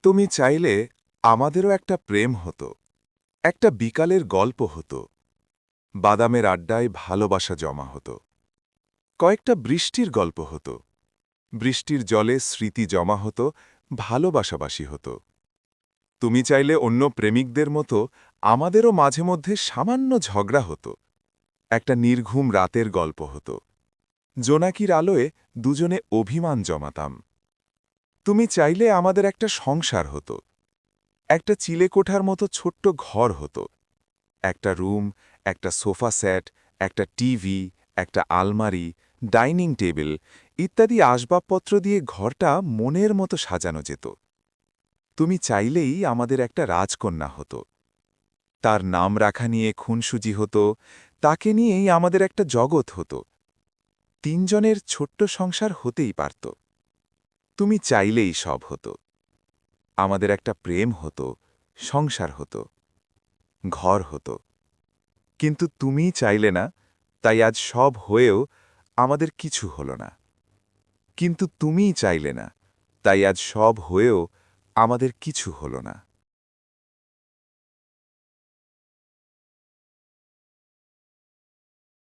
তুমি চাইলে আমাদেরও একটা প্রেম হতো, একটা বিকালের গল্প হতো, বাদামের আড্ডায় ভালোবাসা জমা হতো, কয়েকটা বৃষ্টির গল্প হতো, বৃষ্টির জলে স্মৃতি জমা হতো, ভালোবাসাবাসি হতো। তুমি চাইলে অন্য প্রেমিকদের মতো আমাদেরও মাঝে মধ্যে সামান্য ঝগড়া হতো, একটা নির্ঘুম রাতের গল্প হতো, জোনাকির আলোয় দুজনে অভিমান জমাতাম। তুমি চাইলে আমাদের একটা সংসার হতো, একটা চিলেকোঠার মতো ছোট্ট ঘর হতো, একটা রুম, একটা সোফা সেট, একটা টিভি, একটা আলমারি, ডাইনিং টেবিল ইত্যাদি আসবাবপত্র দিয়ে ঘরটা মনের মতো সাজানো যেত। তুমি চাইলেই আমাদের একটা রাজকন্যা হতো, তার নাম রাখা নিয়ে খুনসুজি হতো, তাকে নিয়েই আমাদের একটা জগৎ হতো। তিনজনের ছোট্ট সংসার হতেই পারত। তুমি চাইলেই সব হতো। আমাদের একটা প্রেম হতো, সংসার হতো, ঘর হতো। কিন্তু তুমিই চাইলে না, তাই আজ সব হয়েও আমাদের কিছু হলো না। কিন্তু তুমিই চাইলে না, তাই আজ সব হয়েও আমাদের কিছু হলো না।